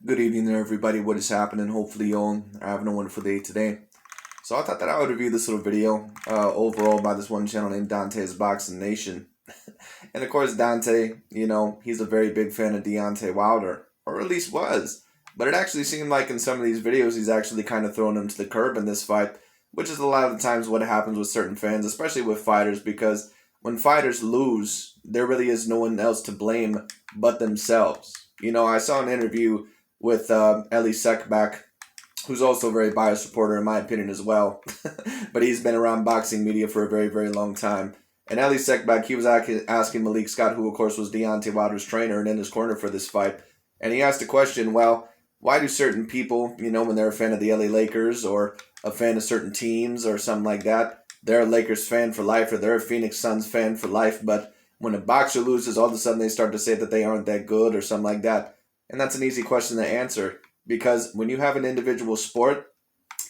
Good evening there, everybody. What is happening? Hopefully, you all are having a wonderful day today. So, I thought that I would review this little video overall by this one channel named Dante's Boxing Nation. And of course, Dante, he's a very big fan of Deontay Wilder, or at least was. But it actually seemed like in some of these videos, he's actually kind of thrown him to the curb in this fight, which is a lot of the times what happens with certain fans, especially with fighters, because when fighters lose, there really is no one else to blame but themselves. I saw an interview with Ellie Seckbach, who's also a very biased reporter in my opinion as well, but he's been around boxing media for a very, very long time. And Ellie Seckbach, he was asking Malik Scott, who of course was Deontay Wilder's trainer and in his corner for this fight, and he asked a question, well, why do certain people, when they're a fan of the LA Lakers or a fan of certain teams or something like that, they're a Lakers fan for life or they're a Phoenix Suns fan for life, but when a boxer loses, all of a sudden they start to say that they aren't that good or something like that. And that's an easy question to answer because when you have an individual sport,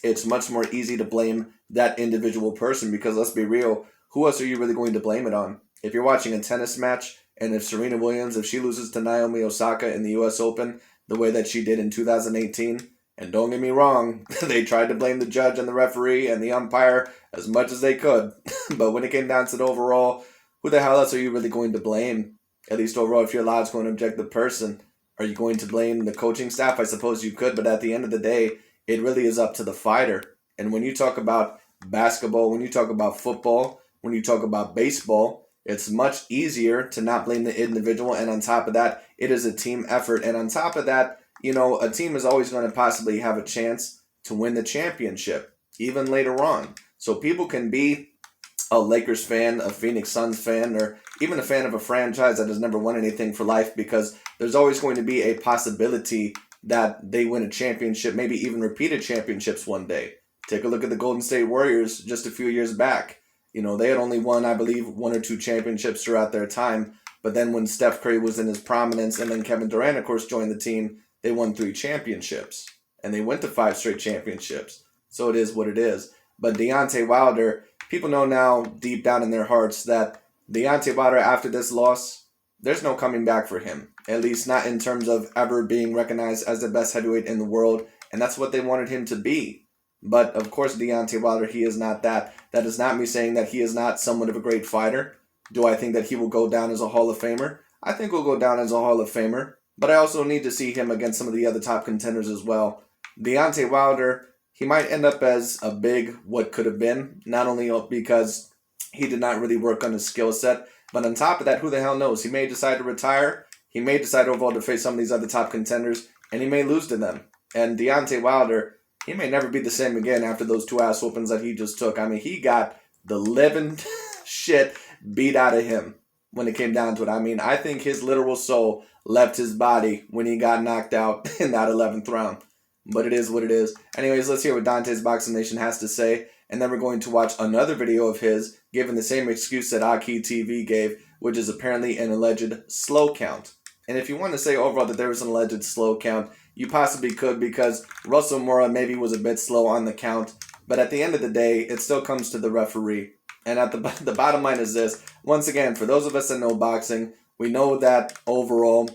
it's much more easy to blame that individual person because let's be real, who else are you really going to blame it on? If you're watching a tennis match and if Serena Williams, if she loses to Naomi Osaka in the US Open the way that she did in 2018, and don't get me wrong, they tried to blame the judge and the referee and the umpire as much as they could. But when it came down to the overall, who the hell else are you really going to blame? At least overall, if you're allowed to go and object the person. Are you going to blame the coaching staff? I suppose you could, but at the end of the day, it really is up to the fighter. And when you talk about basketball, when you talk about football, when you talk about baseball, it's much easier to not blame the individual. And on top of that, it is a team effort. And on top of that, a team is always going to possibly have a chance to win the championship, even later on. So people can be a Lakers fan, a Phoenix Suns fan, or even a fan of a franchise that has never won anything for life because there's always going to be a possibility that they win a championship, maybe even repeated championships one day. Take a look at the Golden State Warriors just a few years back. They had only won, I believe, one or two championships throughout their time. But then when Steph Curry was in his prominence and then Kevin Durant, of course, joined the team, they won 3 championships. And they went to 5 straight championships. So it is what it is. But Deontay Wilder, people know now deep down in their hearts that Deontay Wilder, after this loss, there's no coming back for him. At least not in terms of ever being recognized as the best heavyweight in the world. And that's what they wanted him to be. But of course, Deontay Wilder, he is not that. That is not me saying that he is not somewhat of a great fighter. Do I think that he will go down as a Hall of Famer? I think he'll go down as a Hall of Famer. But I also need to see him against some of the other top contenders as well. Deontay Wilder, he might end up as a big what could have been, not only because he did not really work on his skill set, but on top of that, who the hell knows? He may decide to retire. He may decide overall to face some of these other top contenders, and he may lose to them. And Deontay Wilder, he may never be the same again after those 2 ass whoopings that he just took. I mean, he got the living shit beat out of him when it came down to it. I mean, I think his literal soul left his body when he got knocked out in that 11th round. But it is what it is. Anyways, let's hear what Dante's Boxing Nation has to say. And then we're going to watch another video of his giving the same excuse that Aki TV gave, which is apparently an alleged slow count. And if you want to say overall that there was an alleged slow count, you possibly could because Russell Mora maybe was a bit slow on the count. But at the end of the day, it still comes to the referee. And at the bottom line is this. Once again, for those of us that know boxing, we know that overall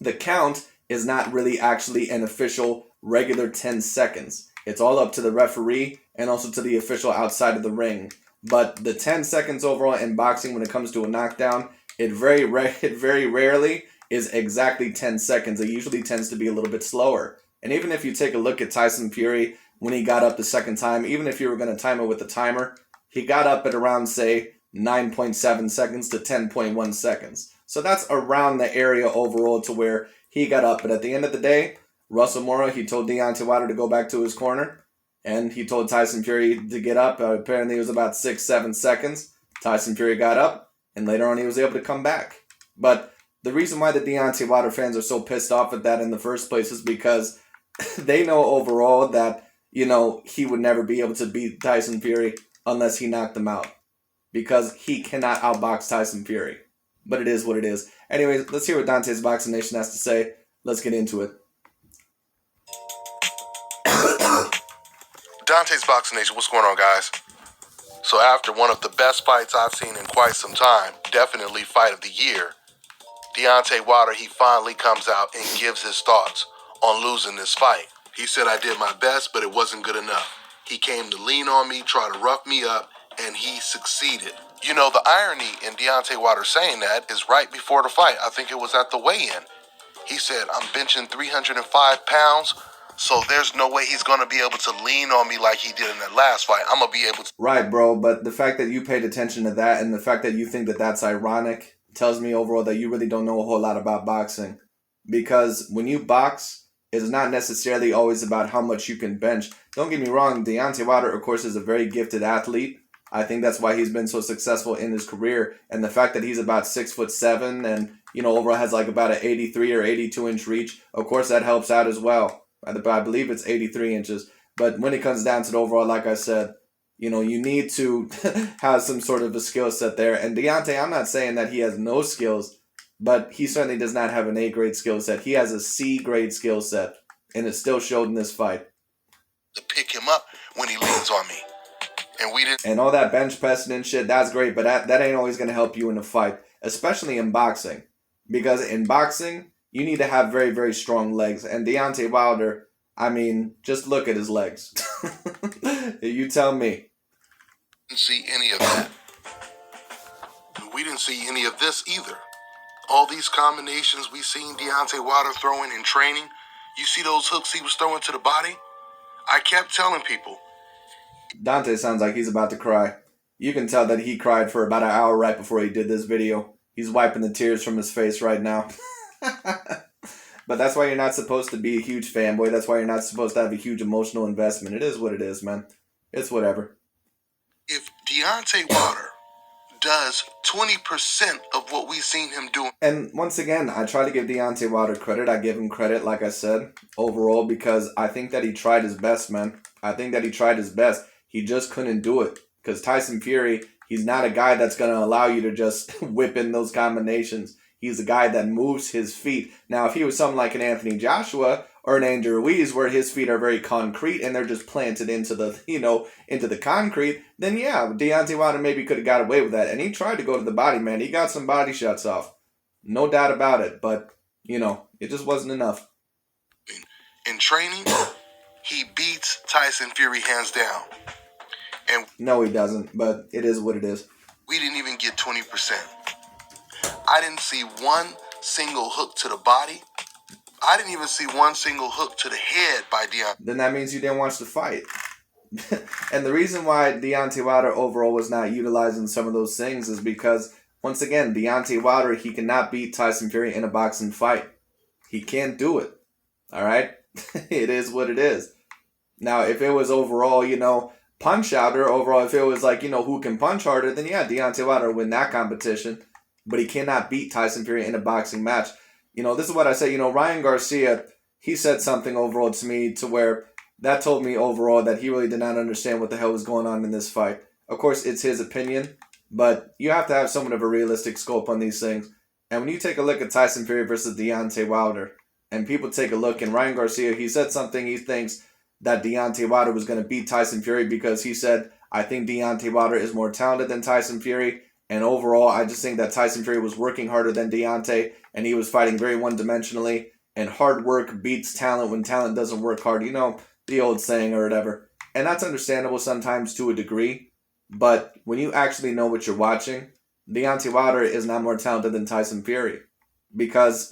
the count is not really actually an official regular 10 seconds. It's all up to the referee and also to the official outside of the ring. But the 10 seconds overall in boxing when it comes to a knockdown, it very rarely is exactly 10 seconds. It usually tends to be a little bit slower. And even if you take a look at Tyson Fury when he got up the second time, even if you were going to time it with the timer, he got up at around, say, 9.7 seconds to 10.1 seconds. So that's around the area overall to where he got up. But at the end of the day, Russell Mora, he told Deontay Wilder to go back to his corner. And he told Tyson Fury to get up. Apparently it was about 6-7 seconds. Tyson Fury got up. And later on he was able to come back. But the reason why the Deontay Wilder fans are so pissed off at that in the first place is because they know overall that, he would never be able to beat Tyson Fury unless he knocked him out. Because he cannot outbox Tyson Fury. But it is what it is. Anyways, let's hear what Dante's Boxing Nation has to say. Let's get into it. Dante's Boxing Nation, what's going on, guys? So after one of the best fights I've seen in quite some time, definitely fight of the year, Deontay Wilder, he finally comes out and gives his thoughts on losing this fight. He said I did my best, but it wasn't good enough. He came to lean on me, try to rough me up, and he succeeded. You know, the irony in Deontay Wilder saying that is right before the fight. I think it was at the weigh-in. He said, I'm benching 305 pounds, so there's no way he's going to be able to lean on me like he did in that last fight. I'm going to be able to... Right, bro, but the fact that you paid attention to that and the fact that you think that that's ironic tells me overall that you really don't know a whole lot about boxing. Because when you box, it's not necessarily always about how much you can bench. Don't get me wrong, Deontay Wilder, of course, is a very gifted athlete. I think that's why he's been so successful in his career. And the fact that he's about 6'7" and, you know, overall has like about an 83 or 82 inch reach, of course that helps out as well. I believe it's 83 inches. But when it comes down to the overall, like I said, you know, you need to have some sort of a skill set there. And Deontay, I'm not saying that he has no skills, but he certainly does not have an A-grade skill set. He has a C-grade skill set, and it still showed in this fight. To pick him up when he leans on me. And we didn't. And all that bench pressing and shit, that's great, but that ain't always going to help you in a fight, especially in boxing. Because in boxing, you need to have very, very strong legs. And Deontay Wilder, I mean, just look at his legs. You tell me. Didn't see any of that. We didn't see any of this either. All these combinations we seen Deontay Wilder throwing in training, you see those hooks he was throwing to the body? I kept telling people. Dante sounds like he's about to cry. You can tell that he cried for about an hour right before he did this video. He's wiping the tears from his face right now. But that's why you're not supposed to be a huge fanboy. That's why you're not supposed to have a huge emotional investment. It is what it is, man. It's whatever. If Deontay Wilder does 20% of what we've seen him do. And once again, I try to give Deontay Wilder credit. I give him credit, like I said, overall, because I think that he tried his best, man. I think that he tried his best. He just couldn't do it. Because Tyson Fury, he's not a guy that's going to allow you to just whip in those combinations. He's a guy that moves his feet. Now, if he was something like an Anthony Joshua or an Andrew Ruiz, where his feet are very concrete and they're just planted into the, into the concrete, then yeah, Deontay Wilder maybe could have got away with that. And he tried to go to the body, man. He got some body shots off. No doubt about it. But, it just wasn't enough. In training, he beats Tyson Fury hands down. And no, he doesn't. But it is what it is. We didn't even get 20%. I didn't see one single hook to the body. I didn't even see one single hook to the head by Deontay. Then that means you didn't watch the fight. And the reason why Deontay Wilder overall was not utilizing some of those things is because, once again, Deontay Wilder, he cannot beat Tyson Fury in a boxing fight. He can't do it. All right? It is what it is. Now, if it was overall, punch outer, overall, if it was like, who can punch harder, then yeah, Deontay Wilder would win that competition. But he cannot beat Tyson Fury in a boxing match. This is what I say. Ryan Garcia, he said something overall to me to where that told me overall that he really did not understand what the hell was going on in this fight. Of course, it's his opinion, but you have to have somewhat of a realistic scope on these things. And when you take a look at Tyson Fury versus Deontay Wilder, and people take a look, and Ryan Garcia, he said something, he thinks that Deontay Wilder was going to beat Tyson Fury because he said, I think Deontay Wilder is more talented than Tyson Fury. And overall, I just think that Tyson Fury was working harder than Deontay, and he was fighting very one-dimensionally. And hard work beats talent when talent doesn't work hard. The old saying or whatever. And that's understandable sometimes to a degree. But when you actually know what you're watching, Deontay Wilder is not more talented than Tyson Fury. Because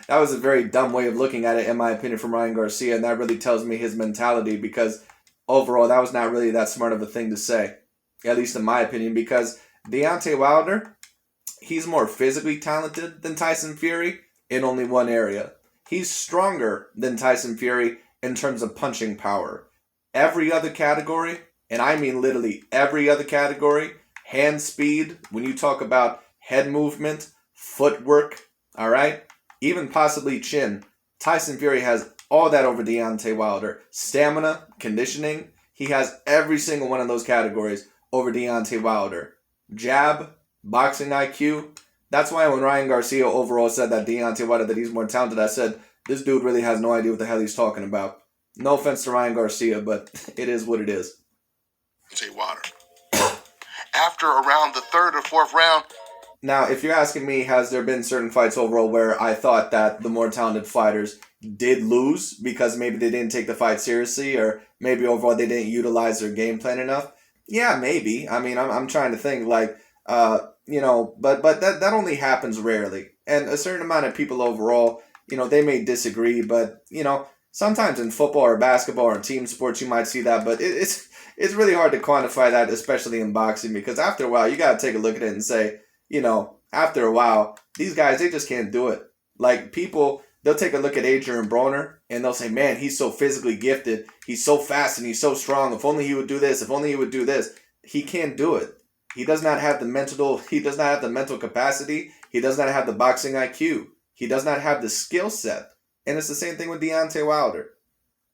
that was a very dumb way of looking at it, in my opinion, from Ryan Garcia. And that really tells me his mentality. Because overall, that was not really that smart of a thing to say. At least in my opinion. Because Deontay Wilder, he's more physically talented than Tyson Fury in only one area. He's stronger than Tyson Fury in terms of punching power. Every other category, and I mean literally every other category, hand speed, when you talk about head movement, footwork, all right, even possibly chin, Tyson Fury has all that over Deontay Wilder. Stamina, conditioning, he has every single one of those categories over Deontay Wilder. Jab, boxing IQ. That's why when Ryan Garcia overall said that Deontay Wilder, that he's more talented, I said, this dude really has no idea what the hell he's talking about. No offense to Ryan Garcia, but it is what it is. Deontay Wilder. After around the third or fourth round, Now, if you're asking me, has there been certain fights overall where I thought that the more talented fighters did lose because maybe they didn't take the fight seriously or maybe overall they didn't utilize their game plan enough? Yeah, maybe. I mean, I'm trying to think like, but that only happens rarely. And a certain amount of people overall, they may disagree, but, sometimes in football or basketball or in team sports, you might see that, but it's really hard to quantify that, especially in boxing, because after a while, you got to take a look at it and say, after a while, these guys, they just can't do it. Like people, they'll take a look at Adrian Broner and they'll say, man, he's so physically gifted. He's so fast and he's so strong. If only he would do this. If only he would do this. He can't do it. He does not have the mental capacity. He does not have the boxing IQ. He does not have the skill set. And it's the same thing with Deontay Wilder.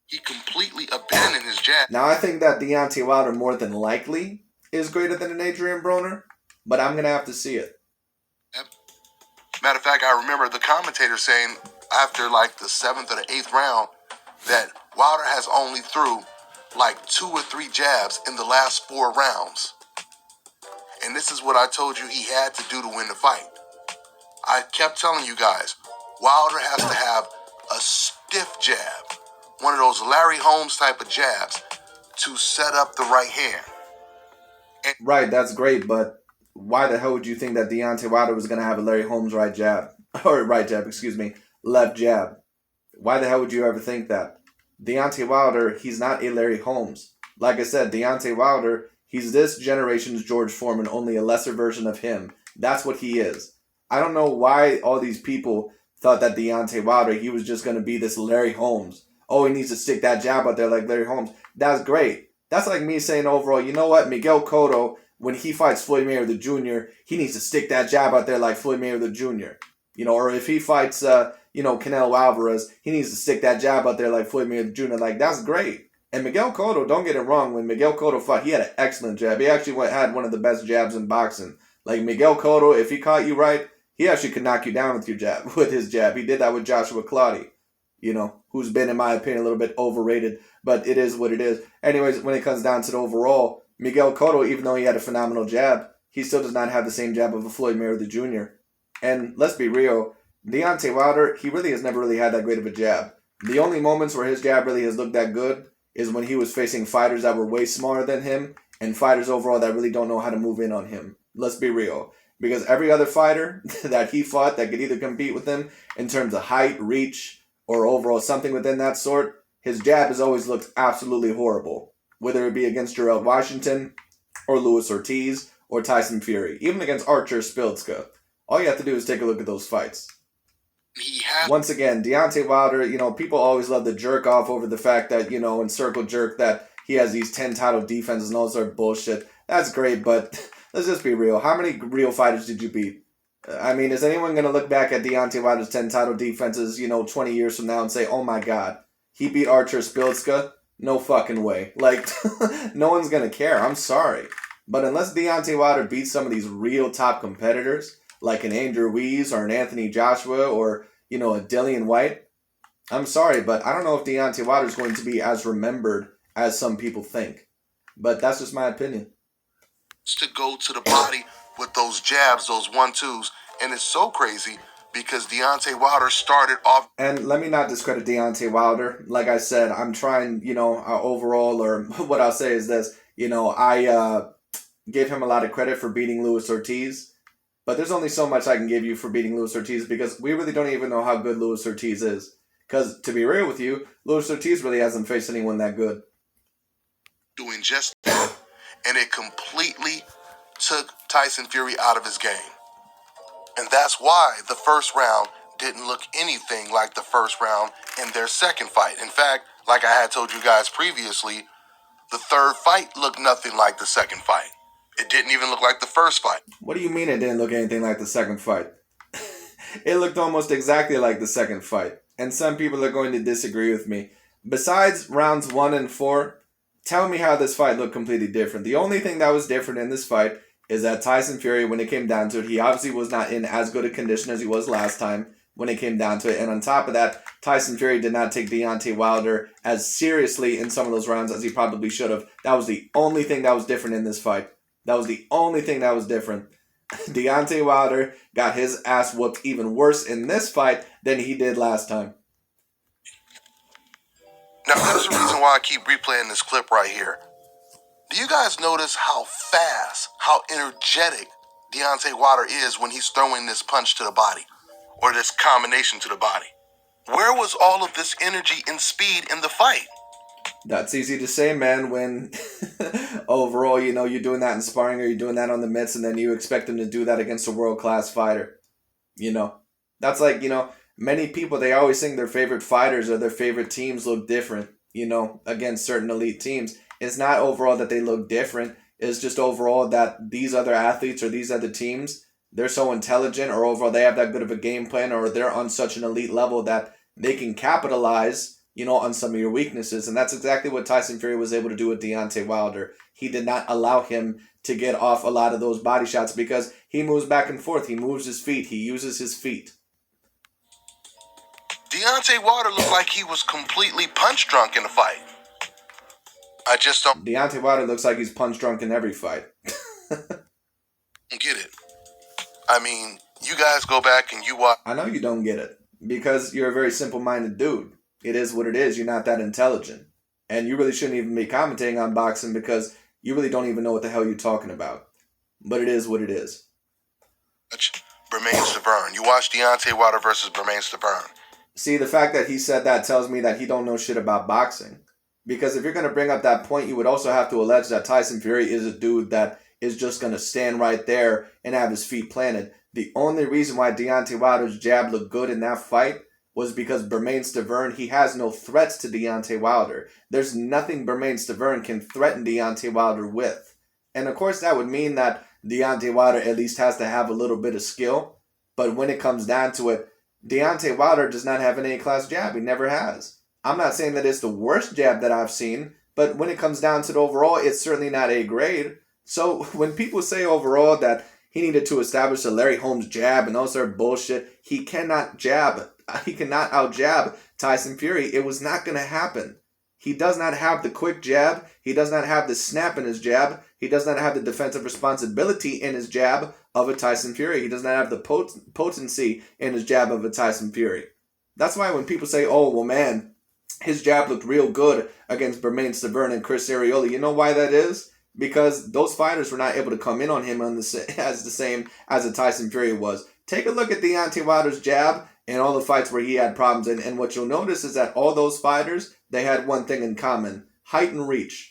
He completely abandoned his jab. Now, I think that Deontay Wilder more than likely is greater than an Adrian Broner, but I'm going to have to see it. Matter of fact, I remember the commentator saying after like the 7th or the 8th round that Wilder has only threw like 2 or 3 jabs in the last 4 rounds. And this is what I told you he had to do to win the fight. I kept telling you guys, Wilder has to have a stiff jab, one of those Larry Holmes type of jabs to set up the right hand. Right, that's great, but why the hell would you think that Deontay Wilder was going to have a Larry Holmes left jab? Why the hell would you ever think that? Deontay Wilder, he's not a Larry Holmes. Like I said, Deontay Wilder, he's this generation's George Foreman, only a lesser version of him. That's what he is. I don't know why all these people thought that Deontay Wilder, he was just going to be this Larry Holmes. Oh, he needs to stick that jab out there like Larry Holmes. That's great. That's like me saying overall, you know what, Miguel Cotto, when he fights Floyd Mayweather Jr., he needs to stick that jab out there like Floyd Mayweather Jr. Or if he fights, Canelo Alvarez, he needs to stick that jab out there like Floyd Mayweather Jr. Like, that's great. And Miguel Cotto, don't get it wrong, when Miguel Cotto fought, he had an excellent jab. He actually had one of the best jabs in boxing. Like, Miguel Cotto, if he caught you right, he actually could knock you down with his jab. He did that with Joshua Clottey, who's been, in my opinion, a little bit overrated, but it is what it is. Anyways, when it comes down to the overall, Miguel Cotto, even though he had a phenomenal jab, he still does not have the same jab of a Floyd Mayweather Jr. And let's be real, Deontay Wilder, he really has never really had that great of a jab. The only moments where his jab really has looked that good is when he was facing fighters that were way smaller than him and fighters overall that really don't know how to move in on him. Let's be real. Because every other fighter that he fought that could either compete with him in terms of height, reach, or overall something within that sort, his jab has always looked absolutely horrible. Whether it be against Gerald Washington, or Luis Ortiz, or Tyson Fury. Even against Archer Spiltzka. All you have to do is take a look at those fights. Once again, Deontay Wilder, people always love to jerk off over the fact that, and circle jerk that he has these 10 title defenses and all sort of bullshit. That's great, but let's just be real. How many real fighters did you beat? I mean, is anyone going to look back at Deontay Wilder's 10 title defenses, 20 years from now and say, oh my God, he beat Archer Spiltzka? No fucking way. Like, no one's going to care. I'm sorry. But unless Deontay Wilder beats some of these real top competitors, like an Andrew Ruiz or an Anthony Joshua or, a Dillian White, I'm sorry, but I don't know if Deontay Wilder is going to be as remembered as some people think. But that's just my opinion. To go to the body with those jabs, those 1-2s, and it's so crazy because Deontay Wilder started off. And let me not discredit Deontay Wilder. Like I said, I'm trying, overall, or what I'll say is this, I gave him a lot of credit for beating Luis Ortiz. But there's only so much I can give you for beating Luis Ortiz because we really don't even know how good Luis Ortiz is. Because, to be real with you, Luis Ortiz really hasn't faced anyone that good. Doing just that. And it completely took Tyson Fury out of his game. And that's why the first round didn't look anything like the first round in their second fight. In fact, like I had told you guys previously, the third fight looked nothing like the second fight. It didn't even look like the first fight. What do you mean it didn't look anything like the second fight? It looked almost exactly like the second fight. And some people are going to disagree with me. Besides rounds 1 and 4, tell me how this fight looked completely different. The only thing that was different in this fight is that Tyson Fury, when it came down to it, he obviously was not in as good a condition as he was last time when it came down to it. And on top of that, Tyson Fury did not take Deontay Wilder as seriously in some of those rounds as he probably should have. That was the only thing that was different in this fight. That was the only thing that was different. Deontay Wilder got his ass whooped even worse in this fight than he did last time. Now, there's a reason why I keep replaying this clip right here. Do you guys notice how fast, how energetic Deontay Wilder is when he's throwing this punch to the body, or this combination to the body? Where was all of this energy and speed in the fight? That's easy to say, man, when overall, you know, you're doing that in sparring or you're doing that on the mitts and then you expect them to do that against a world-class fighter. You know, that's like, you know, many people, they always think their favorite fighters or their favorite teams look different, you know, against certain elite teams. It's not overall that they look different. It's just overall that these other athletes or these other teams, they're so intelligent, or overall they have that good of a game plan, or they're on such an elite level that they can capitalize, you know, on some of your weaknesses. And that's exactly what Tyson Fury was able to do with Deontay Wilder. He did not allow him to get off a lot of those body shots because he moves back and forth. He moves his feet. He uses his feet. Deontay Wilder looked like he was completely punch drunk in the fight. I just don't Deontay Wilder looks like he's punch drunk in every fight. get it. I mean, you guys go back and you watch. I know you don't get it because you're a very simple-minded dude. It is what it is. You're not that intelligent. And you really shouldn't even be commentating on boxing because you really don't even know what the hell you're talking about. But it is what it is. Bermain Stavern. You watch Deontay Wilder versus Bermain Stavern. See, the fact that he said that tells me that he don't know shit about boxing. Because if you're going to bring up that point, you would also have to allege that Tyson Fury is a dude that is just going to stand right there and have his feet planted. The only reason why Deontay Wilder's jab looked good in that fight was because Bermain Stavern, he has no threats to Deontay Wilder. There's nothing Bermain Stavern can threaten Deontay Wilder with. And of course that would mean that Deontay Wilder at least has to have a little bit of skill. But when it comes down to it, Deontay Wilder does not have an A-class jab. He never has. I'm not saying that it's the worst jab that I've seen, but when it comes down to it overall, it's certainly not A grade. So when people say overall that he needed to establish a Larry Holmes jab and all sort of bullshit, he cannot jab. He cannot out-jab Tyson Fury. It was not going to happen. He does not have the quick jab. He does not have the snap in his jab. He does not have the defensive responsibility in his jab of a Tyson Fury. He does not have the potency in his jab of a Tyson Fury. That's why when people say, oh, well, man, his jab looked real good against Bermain Stavern and Chris Arioli, you know why that is? Because those fighters were not able to come in on him as the same as a Tyson Fury was. Take a look at Deontay Wilder's jab and all the fights where he had problems. And what you'll notice is that all those fighters, they had one thing in common: height and reach.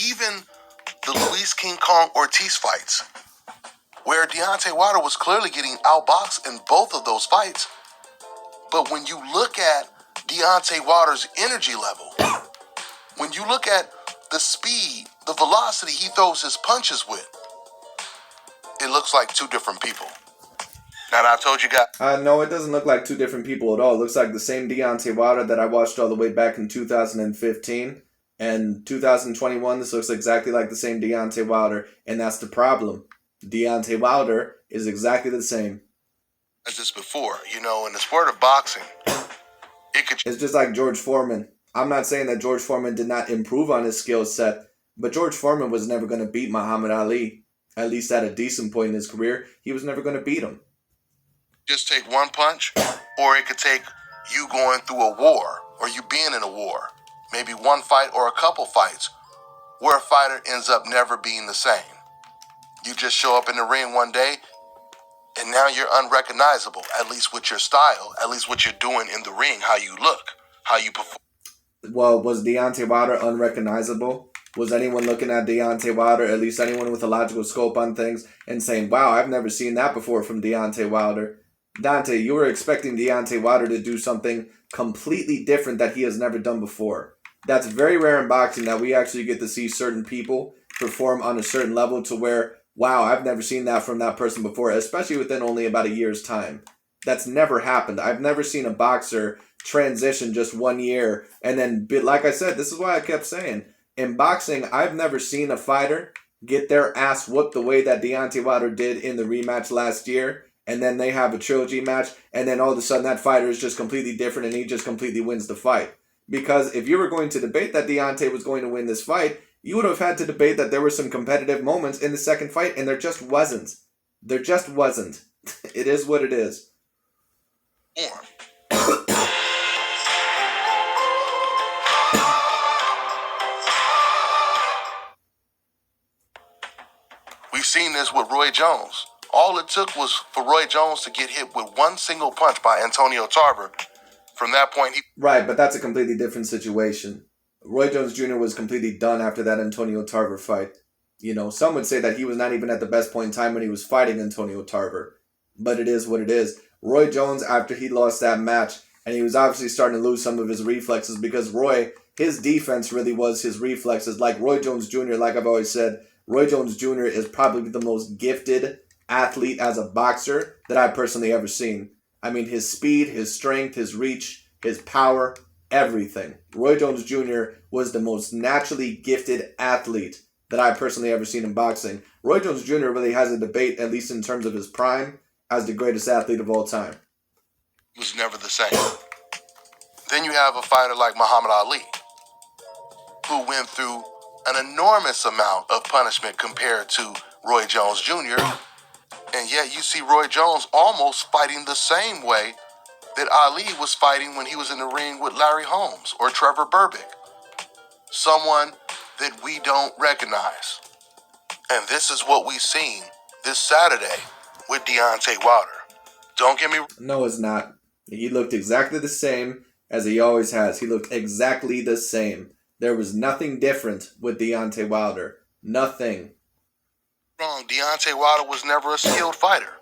Even the Luis King Kong Ortiz fights, where Deontay Wilder was clearly getting outboxed in both of those fights. But when you look at Deontay Wilder's energy level, when you look at the speed, the velocity he throws his punches with, it looks like two different people. Now, I told you guys. No, it doesn't look like two different people at all. It looks like the same Deontay Wilder that I watched all the way back in 2015. And 2021, this looks exactly like the same Deontay Wilder. And that's the problem. Deontay Wilder is exactly the same. As this before, you know, in the sport of boxing, it's just like George Foreman. I'm not saying that George Foreman did not improve on his skill set, but George Foreman was never going to beat Muhammad Ali. At least at a decent point in his career, he was never going to beat him. Just take one punch, or it could take you going through a war, or you being in a war. Maybe one fight or a couple fights, where a fighter ends up never being the same. You just show up in the ring one day, and now you're unrecognizable, at least with your style, at least what you're doing in the ring, how you look, how you perform. Well, was Deontay Wilder unrecognizable? Was anyone looking at Deontay Wilder, at least anyone with a logical scope on things, and saying, wow, I've never seen that before from Deontay Wilder? Dante, you were expecting Deontay Wilder to do something completely different that he has never done before. That's very rare in boxing that we actually get to see certain people perform on a certain level to where, wow, I've never seen that from that person before, especially within only about a year's time. That's never happened. I've never seen a boxer transition just 1 year and then, like I said, this is why I kept saying, in boxing, I've never seen a fighter get their ass whooped the way that Deontay Wilder did in the rematch last year, and then they have a trilogy match, and then all of a sudden that fighter is just completely different and he just completely wins the fight. Because if you were going to debate that Deontay was going to win this fight, you would have had to debate that there were some competitive moments in the second fight, and there just wasn't. There just wasn't. It is what it is. We've seen this with Roy Jones. All it took was for Roy Jones to get hit with one single punch by Antonio Tarver. From that point, Right, but that's a completely different situation. Roy Jones Jr. was completely done after that Antonio Tarver fight. You know, some would say that he was not even at the best point in time when he was fighting Antonio Tarver. But it is what it is. Roy Jones, after he lost that match, and he was obviously starting to lose some of his reflexes because Roy, his defense really was his reflexes. Like Roy Jones Jr., like I've always said, Roy Jones Jr. is probably the most gifted athlete as a boxer that I've personally ever seen. I mean, his speed, his strength, his reach, his power, everything. Roy Jones Jr. was the most naturally gifted athlete that I've personally ever seen in boxing. Roy Jones Jr. really has a debate, at least in terms of his prime, as the greatest athlete of all time. It was never the same. Then you have a fighter like Muhammad Ali, who went through an enormous amount of punishment compared to Roy Jones Jr., and yet you see Roy Jones almost fighting the same way that Ali was fighting when he was in the ring with Larry Holmes or Trevor Berbick. Someone that we don't recognize. And this is what we've seen this Saturday with Deontay Wilder. Don't get me wrong. No, it's not. He looked exactly the same as he always has. He looked exactly the same. There was nothing different with Deontay Wilder. Nothing. Deontay Wilder was never a skilled fighter.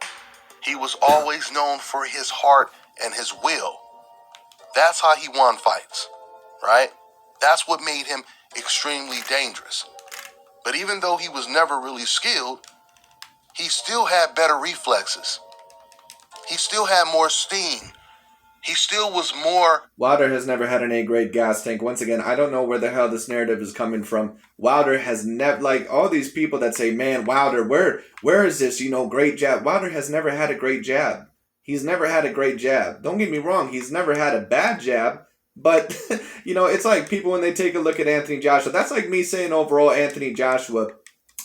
He was always known for his heart and his will. That's how he won fights, right? That's what made him extremely dangerous. But even though he was never really skilled, he still had better reflexes. He still had more steam. He still was more... Wilder has never had an A-grade gas tank. Once again, I don't know where the hell this narrative is coming from. Wilder has never... Like, all these people that say, man, Wilder, where is this, great jab? Wilder has never had a great jab. He's never had a great jab. Don't get me wrong, he's never had a bad jab. But, it's like people when they take a look at Anthony Joshua. That's like me saying overall Anthony Joshua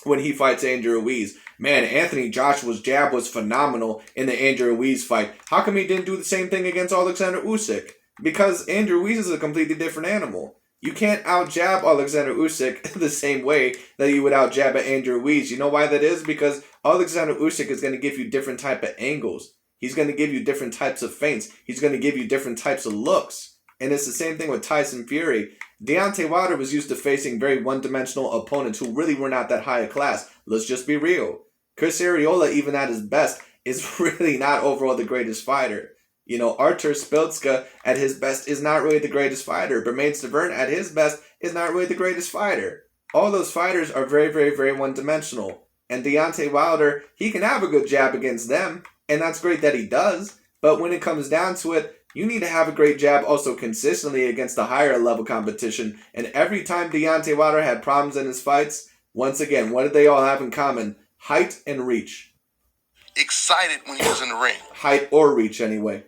when he fights Andrew Ruiz. Man, Anthony Joshua's jab was phenomenal in the Andrew Ruiz fight. How come he didn't do the same thing against Alexander Usyk? Because Andrew Ruiz is a completely different animal. You can't out-jab Alexander Usyk the same way that you would out-jab Andrew Ruiz. You know why that is? Because Alexander Usyk is going to give you different type of angles. He's going to give you different types of feints. He's going to give you different types of looks. And it's the same thing with Tyson Fury. Deontay Wilder was used to facing very one-dimensional opponents who really were not that high a class. Let's just be real. Chris Arreola, even at his best, is really not overall the greatest fighter. Artur Spiltzka at his best is not really the greatest fighter. Bermane Stiverne at his best is not really the greatest fighter. All those fighters are very, very, very one-dimensional. And Deontay Wilder, he can have a good jab against them, and that's great that he does. But when it comes down to it, you need to have a great jab also consistently against the higher level competition. And every time Deontay Wilder had problems in his fights, once again, what did they all have in common? Height and reach. Excited when he was in the ring. Height or reach, anyway.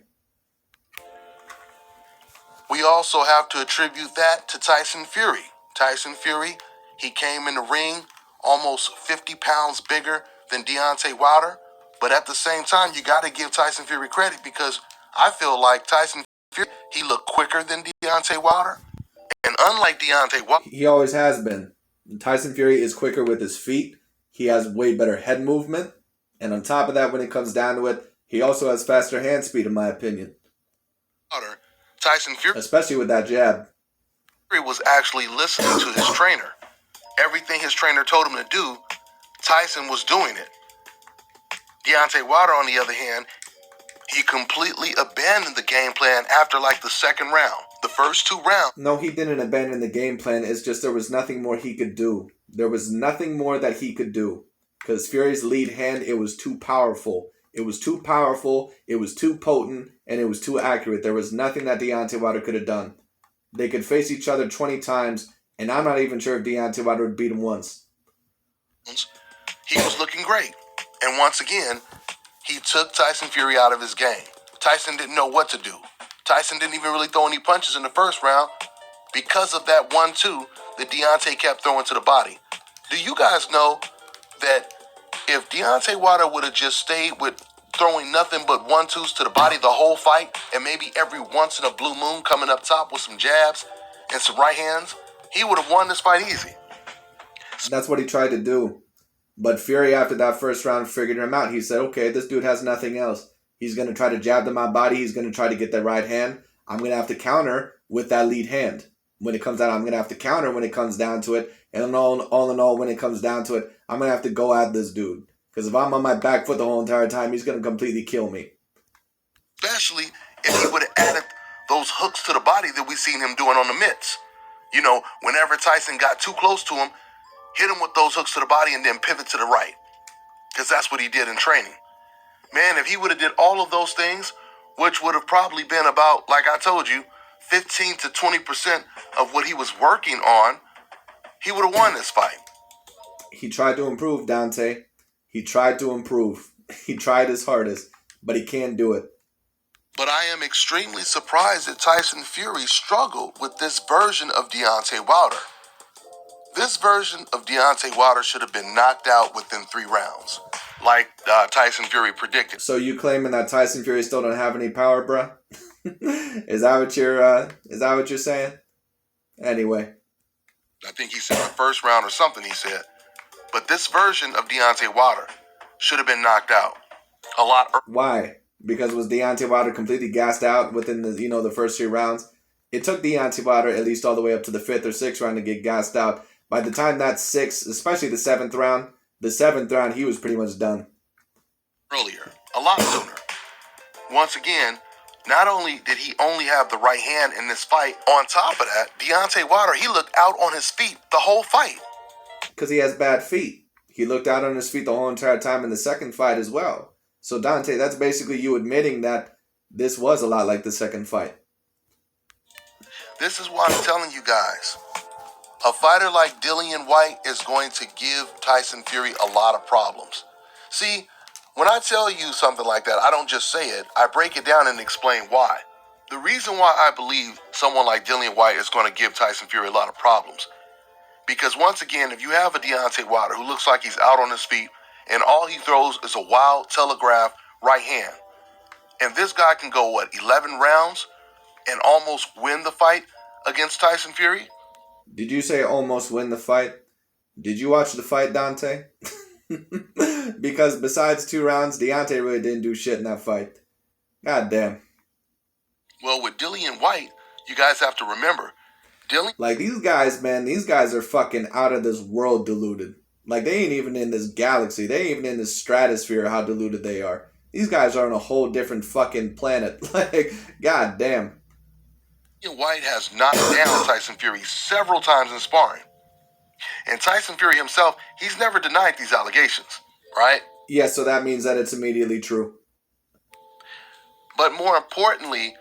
We also have to attribute that to Tyson Fury. Tyson Fury, he came in the ring almost 50 pounds bigger than Deontay Wilder. But at the same time, you got to give Tyson Fury credit because I feel like Tyson Fury, he looked quicker than Deontay Wilder. And unlike Deontay Wilder... He always has been. Tyson Fury is quicker with his feet. He has way better head movement. And on top of that, when it comes down to it, he also has faster hand speed, in my opinion. Tyson Fury... Especially with that jab. Fury was actually listening to his trainer. Everything his trainer told him to do, Tyson was doing it. Deontay Wilder, on the other hand, he completely abandoned the game plan after the second round. The first two rounds. No, he didn't abandon the game plan. It's just there was nothing more he could do. There was nothing more that he could do. Because Fury's lead hand, it was too powerful. It was too powerful, it was too potent, and it was too accurate. There was nothing that Deontay Wilder could have done. They could face each other 20 times, and I'm not even sure if Deontay Wilder would beat him once. He was looking great. And once again, he took Tyson Fury out of his game. Tyson didn't know what to do. Tyson didn't even really throw any punches in the first round. Because of that 1-2, that Deontay kept throwing to the body. Do you guys know that if Deontay Wilder would have just stayed with throwing nothing but 1-2s to the body the whole fight, and maybe every once in a blue moon coming up top with some jabs and some right hands, he would have won this fight easy. That's what he tried to do. But Fury, after that first round, figured him out. He said, okay, this dude has nothing else. He's going to try to jab to my body. He's going to try to get that right hand. I'm going to have to counter with that lead hand. When it comes out, I'm going to have to counter when it comes down to it. And all in all, when it comes down to it, I'm going to have to go at this dude. Because if I'm on my back foot the whole entire time, he's going to completely kill me. Especially if he would have added those hooks to the body that we seen him doing on the mitts. You know, whenever Tyson got too close to him, hit him with those hooks to the body and then pivot to the right. Because that's what he did in training. Man, if he would have did all of those things, which would have probably been about, like I told you, 15 to 20% of what he was working on, he would have won this fight. He tried to improve, Dante. He tried to improve. He tried his hardest, but he can't do it. But I am extremely surprised that Tyson Fury struggled with this version of Deontay Wilder. This version of Deontay Wilder should have been knocked out within 3 rounds, like Tyson Fury predicted. So you claiming that Tyson Fury still don't have any power, bruh? Is that what you're saying? Anyway. I think he said the first round or something he said. But this version of Deontay Wilder should have been knocked out a lot earlier. Why? Because was Deontay Wilder completely gassed out within the first 3 rounds? It took Deontay Wilder at least all the way up to the 5th or 6th round to get gassed out. By the time that 6th, especially the 7th round, he was pretty much done. Earlier, a lot sooner. Once again, not only did he only have the right hand in this fight, on top of that, Deontay Wilder, he looked out on his feet the whole fight. Because he has bad feet. He looked out on his feet the whole entire time in the second fight as well. So Dante, that's basically you admitting that this was a lot like the second fight. This is why I'm telling you guys. A fighter like Dillian White is going to give Tyson Fury a lot of problems. See, when I tell you something like that, I don't just say it. I break it down and explain why. The reason why I believe someone like Dillian White is going to give Tyson Fury a lot of problems. Because once again, if you have a Deontay Wilder who looks like he's out on his feet and all he throws is a wild telegraph right hand, and this guy can go, 11 rounds and almost win the fight against Tyson Fury? Did you say almost win the fight? Did you watch the fight, Dante? Because besides 2 rounds, Deontay really didn't do shit in that fight. God damn. Well, with Dillian White, you guys have to remember, like these guys, man, these guys are fucking out of this world deluded. Like they ain't even in this galaxy. They ain't even in this stratosphere how deluded they are. These guys are on a whole different fucking planet. Like, god damn. White has knocked down Tyson Fury several times in sparring. And Tyson Fury himself, he's never denied these allegations, right? Yeah, so that means that it's immediately true. But more importantly,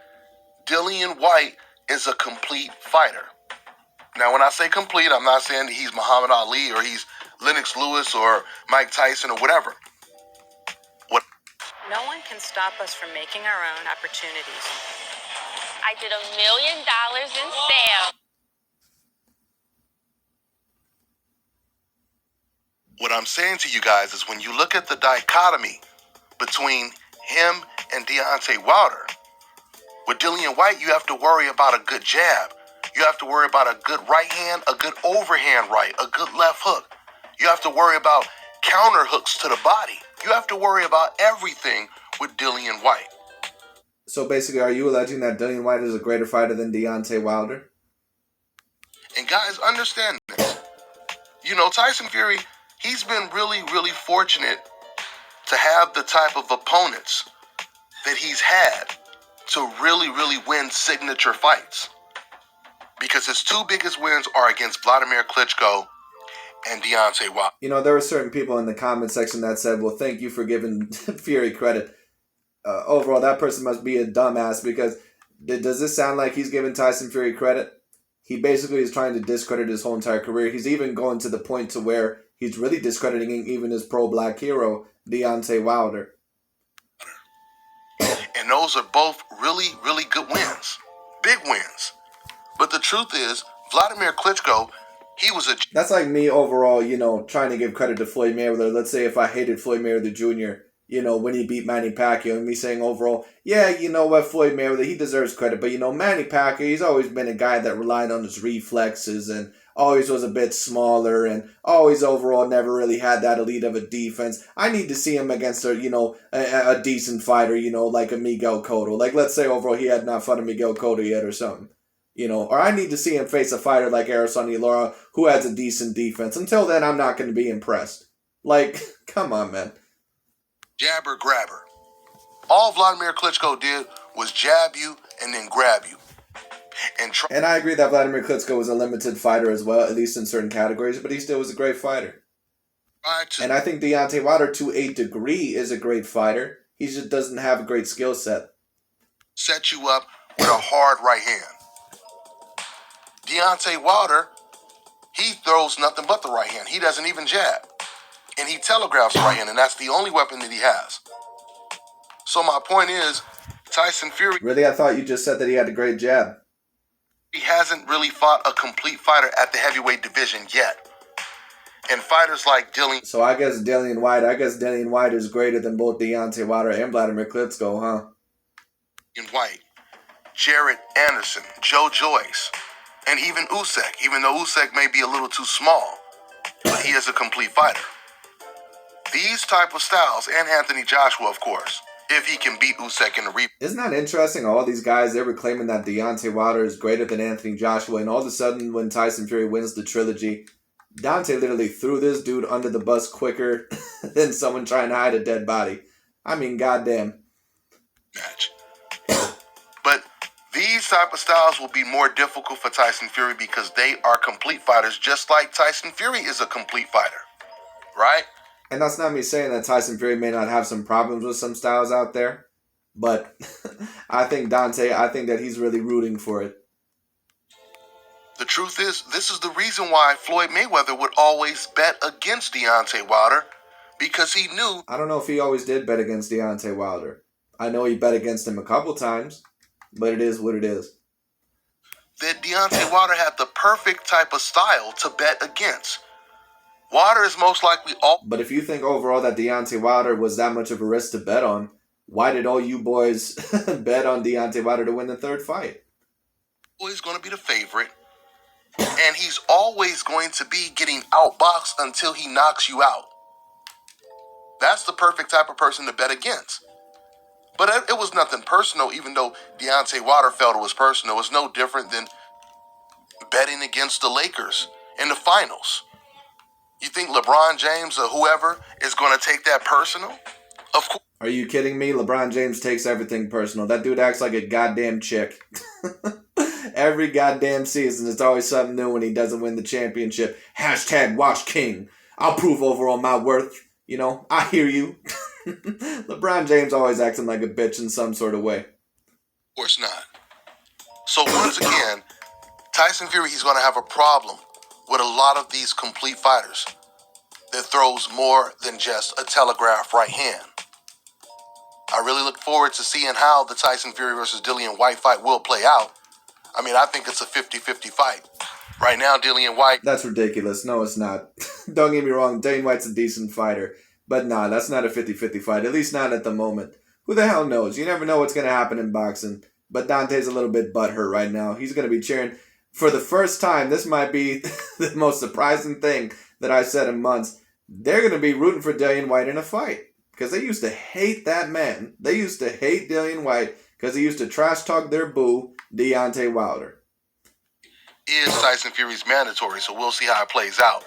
Dillian White is a complete fighter. Now, when I say complete, I'm not saying that he's Muhammad Ali or he's Lennox Lewis or Mike Tyson or whatever. No one can stop us from making our own opportunities. I did $1 million in sales. What I'm saying to you guys is when you look at the dichotomy between him and Deontay Wilder, with Dillian White, you have to worry about a good jab. You have to worry about a good right hand, a good overhand right, a good left hook. You have to worry about counter hooks to the body. You have to worry about everything with Dillian White. So basically, are you alleging that Dillian White is a greater fighter than Deontay Wilder? And guys, understand this. You know, Tyson Fury, he's been really, really fortunate to have the type of opponents that he's had to really, really win signature fights. Because his 2 biggest wins are against Vladimir Klitschko and Deontay Wilder. You know, there were certain people in the comment section that said, well, thank you for giving Fury credit. Overall, that person must be a dumbass because does this sound like he's giving Tyson Fury credit? He basically is trying to discredit his whole entire career. He's even going to the point to where he's really discrediting even his pro-black hero, Deontay Wilder. And those are both really, really good wins. Big wins. But the truth is, Vladimir Klitschko, He was a That's like me overall, trying to give credit to Floyd Mayweather. Let's say if I hated Floyd Mayweather Jr., when he beat Manny Pacquiao, and me saying overall, yeah, you know what, Floyd Mayweather, he deserves credit. But, Manny Pacquiao, he's always been a guy that relied on his reflexes and always was a bit smaller and always overall never really had that elite of a defense. I need to see him against a decent fighter, like a Miguel Cotto. Like, let's say overall he had not fought a Miguel Cotto yet or something. Or I need to see him face a fighter like Araceli Lara who has a decent defense. Until then, I'm not going to be impressed. Like, come on, man. jabber grabber. All Vladimir Klitschko did was jab you and then grab you. And I agree that Vladimir Klitschko was a limited fighter as well, at least in certain categories, but he still was a great fighter. And I think Deontay Wilder, to a degree, is a great fighter. He just doesn't have a great skill set. Set you up with a hard right hand. Deontay Wilder, he throws nothing but the right hand. He doesn't even jab. And he telegraphs the right hand, and that's the only weapon that he has. So my point is, Tyson Fury... Really? I thought you just said that he had a great jab. He hasn't really fought a complete fighter at the heavyweight division yet. And fighters like Dillian... So I guess Dillian White is greater than both Deontay Wilder and Vladimir Klitschko, huh? White, Jarrett Anderson, Joe Joyce, and even Usyk, even though Usyk may be a little too small, but he is a complete fighter. These type of styles, and Anthony Joshua, of course, if he can beat Usyk in the replay. Isn't that interesting? All these guys, they were claiming that Deontay Wilder is greater than Anthony Joshua, and all of a sudden, when Tyson Fury wins the trilogy, Dante literally threw this dude under the bus quicker than someone trying to hide a dead body. I mean, goddamn. Match. But these type of styles will be more difficult for Tyson Fury because they are complete fighters, just like Tyson Fury is a complete fighter. Right? And that's not me saying that Tyson Fury may not have some problems with some styles out there. But I think that he's really rooting for it. The truth is, this is the reason why Floyd Mayweather would always bet against Deontay Wilder, because he knew... I don't know if he always did bet against Deontay Wilder. I know he bet against him a couple times, but it is what it is. That Deontay Wilder had the perfect type of style to bet against. Wilder is most likely all... But if you think overall that Deontay Wilder was that much of a risk to bet on, why did all you boys bet on Deontay Wilder to win the third fight? Always going to be the favorite. And he's always going to be getting outboxed until he knocks you out. That's the perfect type of person to bet against. But it was nothing personal, even though Deontay Wilder felt it was personal. It was no different than betting against the Lakers in the finals. You think LeBron James or whoever is going to take that personal? Of course. Are you kidding me? LeBron James takes everything personal. That dude acts like a goddamn chick. Every goddamn season, it's always something new when he doesn't win the championship. Hashtag Watch King. I'll prove overall my worth. I hear you. LeBron James always acting like a bitch in some sort of way. Of course not. So once again, Tyson Fury, he's going to have a problem with a lot of these complete fighters that throws more than just a telegraph right hand. I really look forward to seeing how the Tyson Fury versus Dillian White fight will play out. I mean, I think it's a 50-50 fight. Right now, Dillian White... That's ridiculous. No, it's not. Don't get me wrong. Dillian White's a decent fighter. But nah, that's not a 50-50 fight. At least not at the moment. Who the hell knows? You never know what's going to happen in boxing. But Dante's a little bit butthurt right now. He's going to be cheering. For the first time, this might be the most surprising thing that I've said in months. They're going to be rooting for Dillian White in a fight. Because they used to hate that man. They used to hate Dillian White because he used to trash talk their boo, Deontay Wilder. Is Tyson Fury's mandatory, so we'll see how it plays out.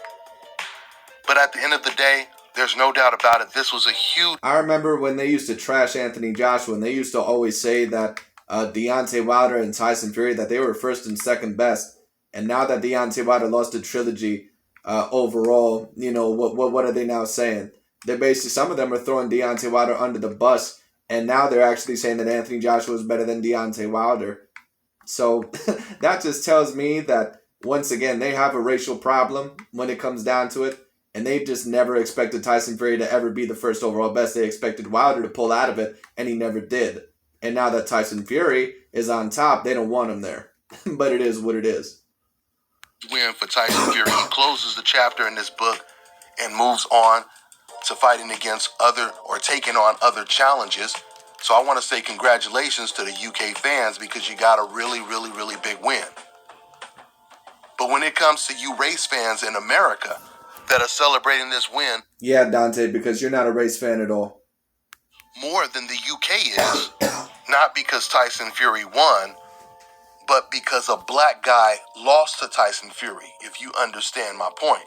But at the end of the day, there's no doubt about it. This was a huge... I remember when they used to trash Anthony Joshua, and they used to always say that Deontay Wilder and Tyson Fury, that they were first and second best. And now that Deontay Wilder lost the trilogy overall, what are they now saying? They're basically, some of them are throwing Deontay Wilder under the bus, and now they're actually saying that Anthony Joshua is better than Deontay Wilder. So that just tells me that, once again, they have a racial problem when it comes down to it, and they just never expected Tyson Fury to ever be the first overall best. They expected Wilder to pull out of it, and he never did. And now that Tyson Fury is on top, they don't want him there. But it is what it is. Win for Tyson Fury. He closes the chapter in this book and moves on to fighting against other or taking on other challenges. So I want to say congratulations to the UK fans because you got a really, really, really big win. But when it comes to you race fans in America that are celebrating this win, Yeah, Dante, because you're not a race fan at all. More than the UK is, not because Tyson Fury won, but because a black guy lost to Tyson Fury, if you understand my point.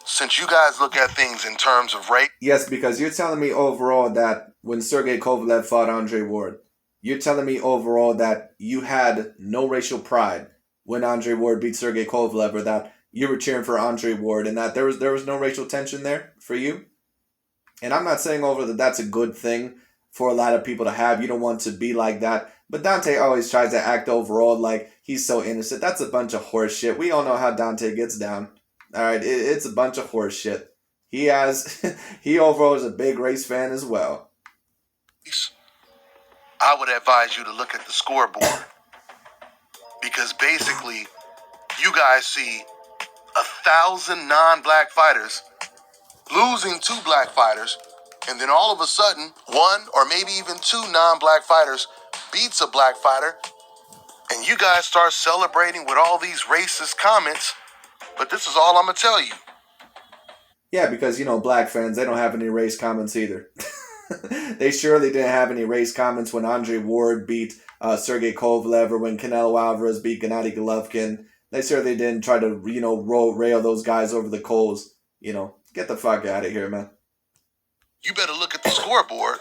Since you guys look at things in terms of race. Yes, because you're telling me overall that when Sergey Kovalev fought Andre Ward, you're telling me overall that you had no racial pride when Andre Ward beat Sergey Kovalev, or that you were cheering for Andre Ward, and that there was no racial tension there for you. And I'm not saying over that that's a good thing for a lot of people to have. You don't want to be like that. But Dante always tries to act overall like he's so innocent. That's a bunch of horse shit. We all know how Dante gets down. All right, it's a bunch of horse shit. He overall is a big race fan as well. I would advise you to look at the scoreboard because basically you guys see 1,000 non-black fighters losing 2 black fighters, and then all of a sudden 1 or maybe even 2 non-black fighters beats a black fighter, and you guys start celebrating with all these racist comments. But this is all I'm gonna tell you. Yeah, because, black fans, they don't have any race comments either. They surely didn't have any race comments when Andre Ward beat Sergey Kovalev, or when Canelo Alvarez beat Gennady Golovkin. They certainly didn't try to, rail those guys over the coals. Get the fuck out of here, man. You better look at the scoreboard.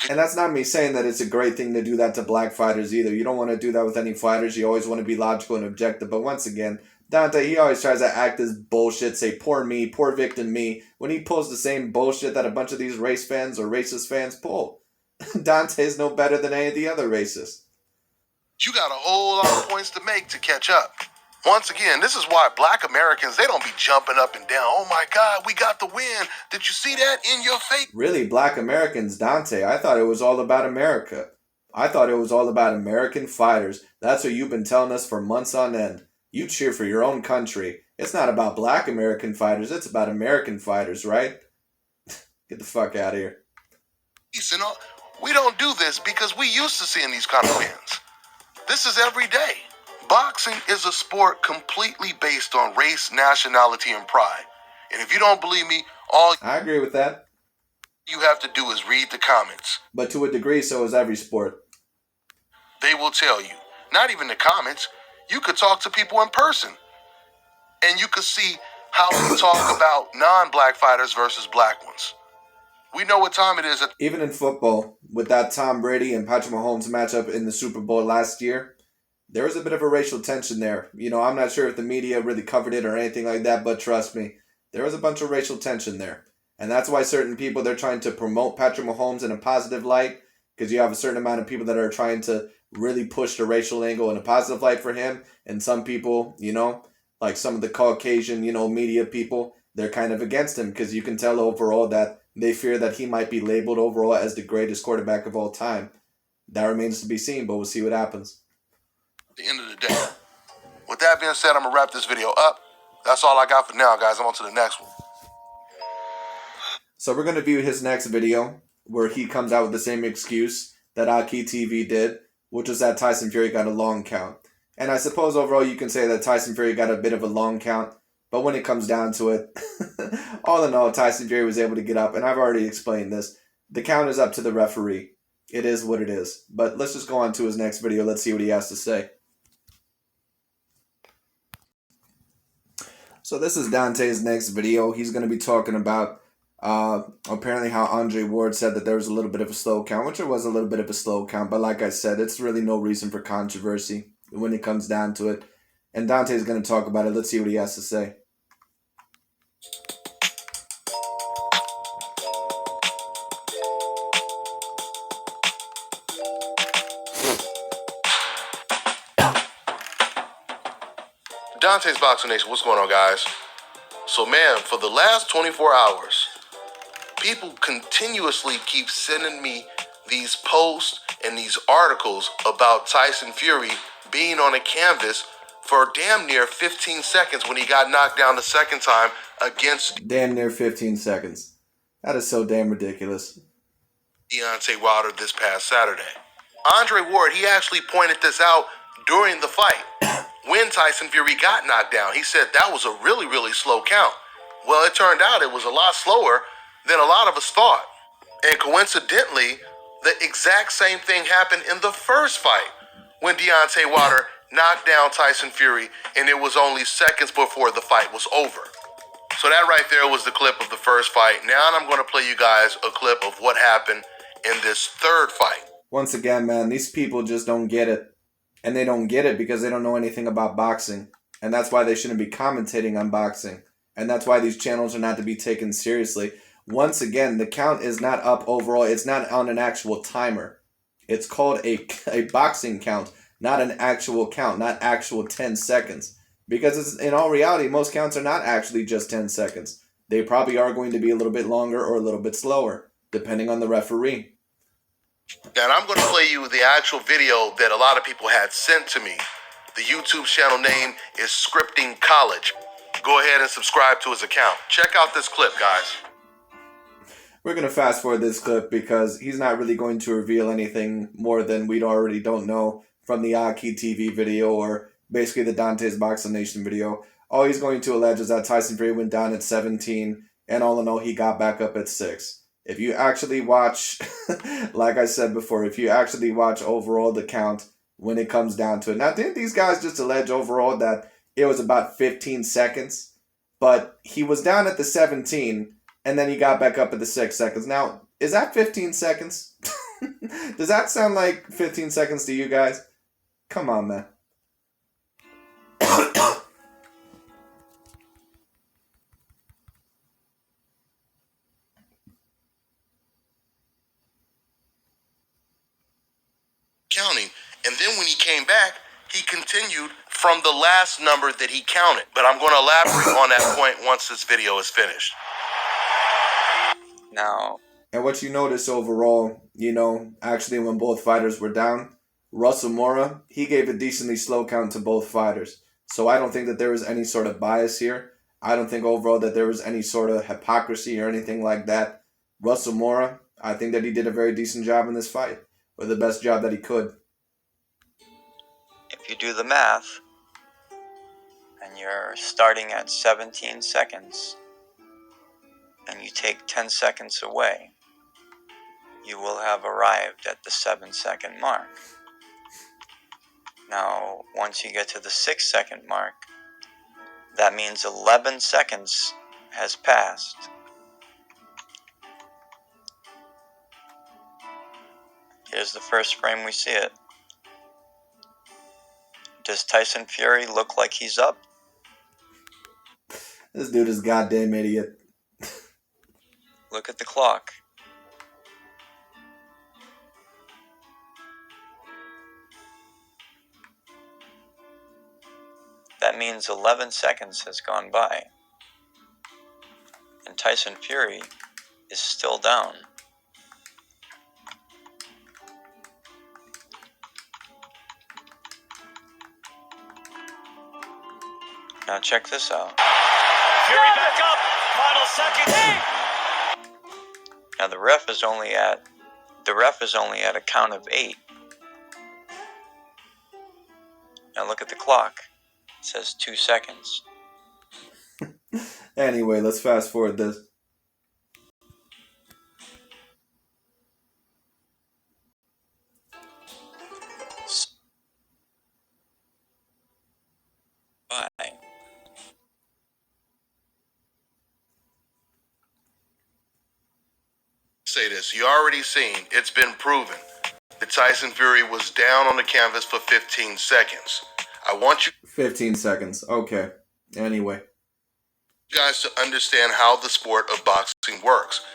And that's not me saying that it's a great thing to do that to black fighters either. You don't want to do that with any fighters. You always want to be logical and objective. But once again, Dante, he always tries to act as bullshit, say, poor me, poor victim me, when he pulls the same bullshit that a bunch of these race fans or racist fans pull. Dante's no better than any of the other racists. You got a whole lot of points to make to catch up. Once again, this is why black Americans, they don't be jumping up and down. Oh my God, we got the win. Did you see that in your face? Really, black Americans, Dante, I thought it was all about America. I thought it was all about American fighters. That's what you've been telling us for months on end. You cheer for your own country. It's not about black American fighters. It's about American fighters, right? Get the fuck out of here. We don't do this because we used to seeing these kind of wins. This is every day. Boxing is a sport completely based on race, nationality, and pride. And if you don't believe me, I agree with that. You have to do is read the comments. But to a degree, so is every sport. They will tell you. Not even the comments. You could talk to people in person. And you could see how we talk about non-black fighters versus black ones. We know what time it is. Even in football, with that Tom Brady and Patrick Mahomes matchup in the Super Bowl last year, there was a bit of a racial tension there. I'm not sure if the media really covered it or anything like that, but trust me, there was a bunch of racial tension there. And that's why certain people, they're trying to promote Patrick Mahomes in a positive light, because you have a certain amount of people that are trying to really push the racial angle in a positive light for him. And some people, like some of the Caucasian, media people, they're kind of against him, because you can tell overall that they fear that he might be labeled overall as the greatest quarterback of all time. That remains to be seen, but we'll see what happens. At the end of the day. With that being said, I'm going to wrap this video up. That's all I got for now, guys. I'm on to the next one. So we're going to view his next video, where he comes out with the same excuse that Aki TV did, which was that Tyson Fury got a long count. And I suppose overall you can say that Tyson Fury got a bit of a long count, but when it comes down to it, all in all, Tyson Fury was able to get up, and I've already explained this. The count is up to the referee. It is what it is. But let's just go on to his next video. Let's see what he has to say. So this is Dante's next video. He's going to be talking about apparently how Andre Ward said that there was a little bit of a slow count, which there was a little bit of a slow count. But like I said, it's really no reason for controversy when it comes down to it. And Dante's going to talk about it. Let's see what he has to say. Dante's Boxing Nation, what's going on, guys? So, man, for the last 24 hours, people continuously keep sending me these posts and these articles about Tyson Fury being on a canvas for damn near 15 seconds when he got knocked down the second time against Damn near 15 seconds. That is so damn ridiculous. Deontay Wilder this past Saturday. Andre Ward, he actually pointed this out during the fight. When Tyson Fury got knocked down, he said that was a really, really slow count. Well, it turned out it was a lot slower than a lot of us thought. And coincidentally, the exact same thing happened in the first fight when Deontay Wilder knocked down Tyson Fury, and it was only seconds before the fight was over. So that right there was the clip of the first fight. Now I'm going to play you guys a clip of what happened in this third fight. Once again, man, these people just don't get it. And they don't get it because they don't know anything about boxing. And that's why they shouldn't be commentating on boxing. And that's why these channels are not to be taken seriously. Once again, the count is not up overall. It's not on an actual timer. It's called a boxing count, not an actual count, not actual 10 seconds. Because it's, in all reality, most counts are not actually just 10 seconds. They probably are going to be a little bit longer or a little bit slower, depending on the referee. And I'm going to play you the actual video that a lot of people had sent to me. The YouTube channel name is Scripting College. Go ahead and subscribe to his account. Check out this clip, guys. We're going to fast forward this clip because he's not really going to reveal anything more than we already don't know from the Aki TV video or basically the Dante's Boxing Nation video. All he's going to allege is that Tyson Fury went down at 17 and all in all he got back up at 6. If you actually watch, like I said before, if you actually watch overall the count when it comes down to it. Now, didn't these guys just allege overall that it was about 15 seconds? But he was down at the 17 and then he got back up at the 6 seconds. Now, is that 15 seconds? Does that sound like 15 seconds to you guys? Come on, man. Counting. And then when he came back, he continued from the last number that he counted. But I'm going to elaborate on that point once this video is finished. Now, and what you notice overall, actually when both fighters were down, Russell Mora, he gave a decently slow count to both fighters. So I don't think that there was any sort of bias here. I don't think overall that there was any sort of hypocrisy or anything like that. Russell Mora, I think that he did a very decent job in this fight. Or the best job that he could. if you do the math, and you're starting at 17 seconds, and you take 10 seconds away, you will have arrived at the 7-second mark. Now, once you get to the 6-second mark, that means 11 seconds has passed. Here's the first frame we see it. Does Tyson Fury look like he's up? This dude is a goddamn idiot. Look at the clock. That means 11 seconds has gone by. And Tyson Fury is still down. Now check this out. Fury back up. Final seconds. Now the ref is only at a count of 8. Now look at the clock. It says 2 seconds. Anyway, let's fast forward this. Bye. Say this, you already seen, it's been proven that Tyson Fury was down on the canvas for 15 seconds. I want you 15 seconds. Okay. Anyway. guys to understand how the sport of boxing works.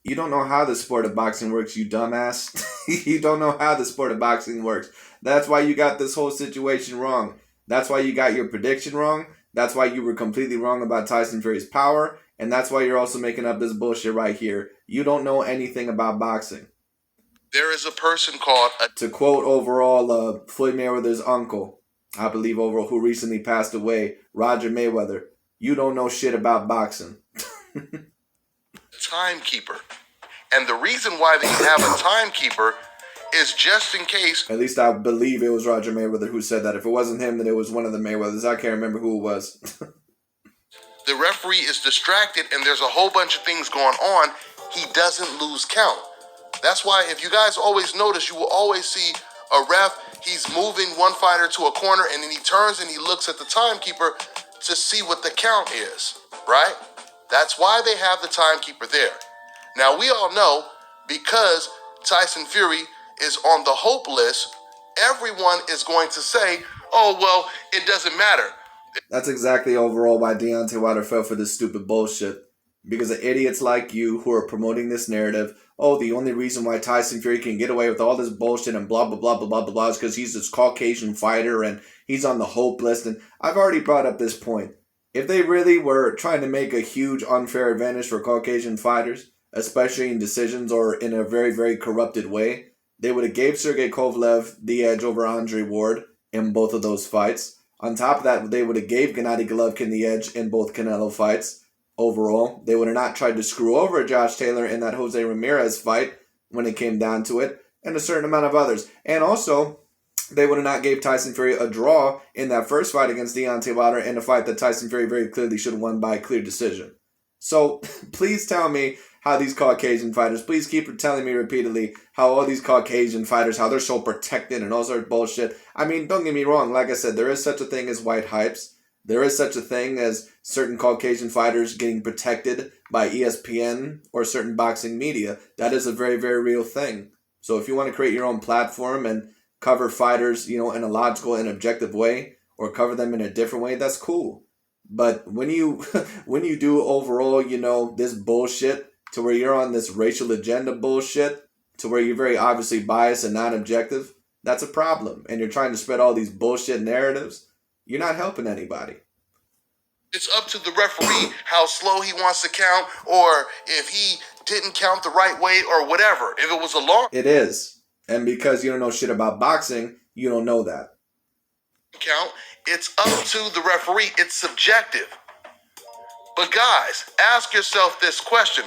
You don't know how the sport of boxing works, you dumbass. You don't know how the sport of boxing works. That's why you got this whole situation wrong. That's why you got your prediction wrong. That's why you were completely wrong about Tyson Fury's power. And that's why you're also making up this bullshit right here. You don't know anything about boxing. There is a person called To quote overall Floyd Mayweather's uncle, I believe overall, who recently passed away, Roger Mayweather. You don't know shit about boxing. Timekeeper. And the reason why they have a timekeeper is just in case. At least I believe it was Roger Mayweather who said that. If it wasn't him, then it was one of the Mayweathers. I can't remember who it was. The referee is distracted and there's a whole bunch of things going on, he doesn't lose count. That's why if you guys always notice, you will always see a ref, he's moving one fighter to a corner and then he turns and he looks at the timekeeper to see what the count is, right? That's why they have the timekeeper there. Now we all know, because Tyson Fury is on the hope list, everyone is going to say, oh, well, it doesn't matter. That's exactly overall why Deontay Wilder fell for this stupid bullshit. Because of idiots like you who are promoting this narrative, oh, the only reason why Tyson Fury can get away with all this bullshit and blah, blah, blah, blah, blah, blah, blah is because he's this Caucasian fighter and he's on the hope list. And I've already brought up this point. If they really were trying to make a huge unfair advantage for Caucasian fighters, especially in decisions or in a very, very corrupted way, they would have gave Sergey Kovalev the edge over Andre Ward in both of those fights. On top of that, they would have gave Gennady Golovkin the edge in both Canelo fights. Overall, they would have not tried to screw over Josh Taylor in that Jose Ramirez fight when it came down to it, and a certain amount of others. And also, they would have not gave Tyson Fury a draw in that first fight against Deontay Wilder in a fight that Tyson Fury very clearly should have won by a clear decision. So, please tell me how these Caucasian fighters, please keep telling me repeatedly how all these Caucasian fighters, how they're so protected and all sorts of bullshit. I mean, don't get me wrong. Like I said, there is such a thing as white hypes. There is such a thing as certain Caucasian fighters getting protected by ESPN or certain boxing media. That is a very, very real thing. So if you want to create your own platform and cover fighters, in a logical and objective way, or cover them in a different way, that's cool. But when you do overall, this bullshit to where you're on this racial agenda bullshit, to where you're very obviously biased and not objective, that's a problem. And you're trying to spread all these bullshit narratives, you're not helping anybody. It's up to the referee how slow he wants to count, or if he didn't count the right way, or whatever. If it was a long It is. And because you don't know shit about boxing, you don't know that. Count, it's up to the referee. It's subjective. But guys, ask yourself this question.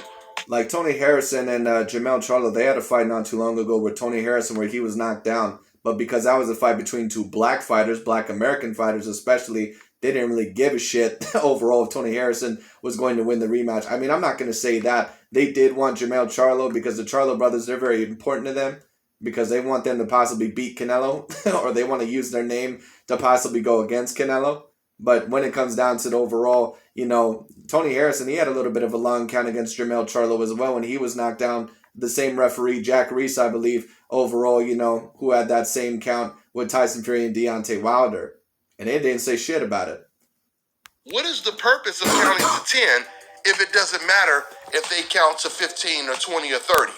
Like Tony Harrison and Jermell Charlo, they had a fight not too long ago with Tony Harrison where he was knocked down. But because that was a fight between two black fighters, black American fighters especially, they didn't really give a shit overall if Tony Harrison was going to win the rematch. I mean, I'm not going to say that. They did want Jermell Charlo because the Charlo brothers, they're very important to them because they want them to possibly beat Canelo or they want to use their name to possibly go against Canelo. But when it comes down to the overall, Tony Harrison, he had a little bit of a long count against Jermell Charlo as well when he was knocked down. The same referee, Jack Reese, I believe, overall, who had that same count with Tyson Fury and Deontay Wilder. And they didn't say shit about it. What is the purpose of counting to 10 if it doesn't matter if they count to 15 or 20 or 30?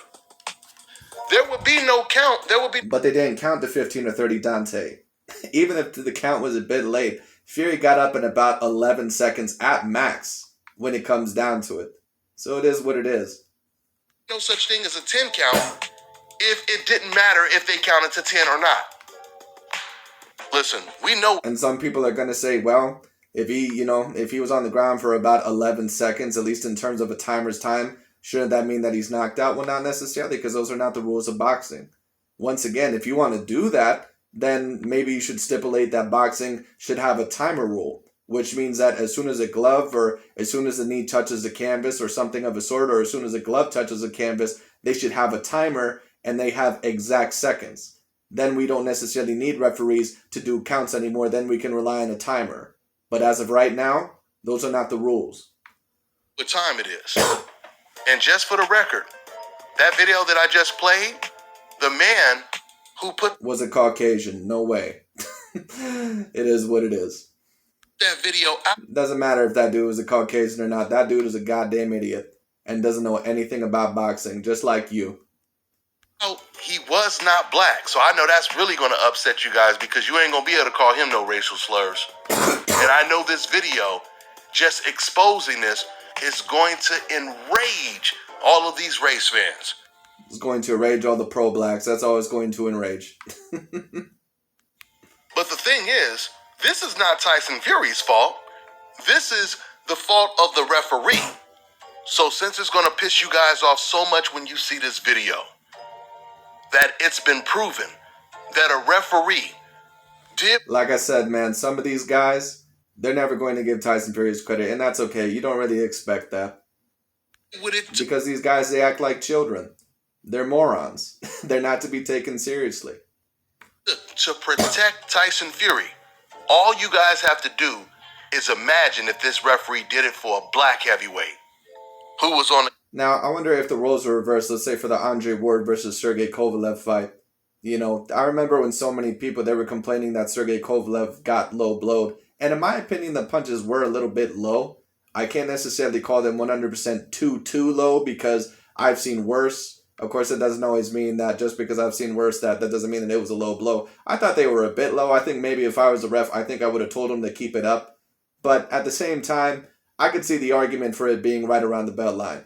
There would be no count. But they didn't count to 15 or 30, Dante. Even if the count was a bit late, Fury got up in about 11 seconds at max when it comes down to it. So it is what it is. No such thing as a 10 count if it didn't matter if they counted to 10 or not. Listen, we know. And some people are going to say, well, if he was on the ground for about 11 seconds, at least in terms of a timer's time, shouldn't that mean that he's knocked out? Well, not necessarily, because those are not the rules of boxing. Once again, if you want to do that, then maybe you should stipulate that boxing should have a timer rule, which means that as soon as a glove or as soon as the knee touches the canvas or something of a sort, or as soon as a glove touches the canvas, they should have a timer and they have exact seconds. Then we don't necessarily need referees to do counts anymore. Then we can rely on a timer. But as of right now, those are not the rules. What time it is. And just for the record, that video that I just played, the man who put was a Caucasian. No way. It is what it is. That video out. Doesn't matter if that dude was a Caucasian or not. That dude is a goddamn idiot and doesn't know anything about boxing, just like you. Oh, he was not black, so I know that's really going to upset you guys because you ain't going to be able to call him no racial slurs. And I know this video, just exposing this, is going to enrage all of these race fans. It's going to enrage all the pro-blacks. That's all it's going to enrage. But the thing is, This is not Tyson Fury's fault. This is the fault of the referee. So since it's going to piss you guys off so much when you see this video, that it's been proven that a referee did... Like I said, man, some of these guys, they're never going to give Tyson Fury his credit, and that's okay. You don't really expect that. Because these guys, they act like children. They're morons. They're not to be taken seriously. To protect Tyson Fury, all you guys have to do is imagine if this referee did it for a black heavyweight who was on... Now, I wonder if the roles were reversed, let's say for the Andre Ward versus Sergey Kovalev fight. You know, I remember when so many people, they were complaining that Sergey Kovalev got low blowed. And in my opinion, the punches were a little bit low. I can't necessarily call them 100% too low because I've seen worse. Of course, it doesn't always mean that just because I've seen worse, that doesn't mean that it was a low blow. I thought they were a bit low. I think maybe if I was a ref, I think I would have told him to keep it up. But at the same time, I could see the argument for it being right around the belt line.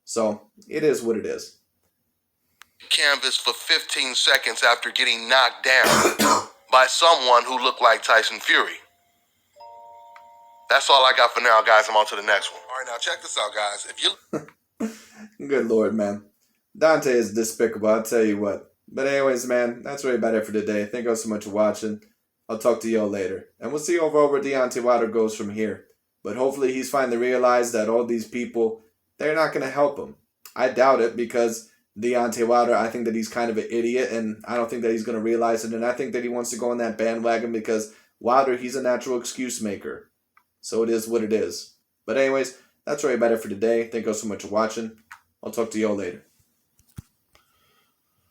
So, it is what it is. Canvas for 15 seconds after getting knocked down by someone who looked like Tyson Fury. That's all I got for now, guys. I'm on to the next one. All right, now check this out, guys. If you... Good Lord, man. Dante is despicable, I'll tell you what. But anyways, man, that's really about it for today. Thank you all so much for watching. I'll talk to y'all later. And we'll see overall where Deontay Wilder goes from here. But hopefully he's finally realized that all these people, they're not going to help him. I doubt it because Deontay Wilder, I think that he's kind of an idiot. And I don't think that he's going to realize it. And I think that he wants to go on that bandwagon because Wilder, he's a natural excuse maker. So it is what it is. But anyways, that's really about it for today. Thank you all so much for watching. I'll talk to y'all later.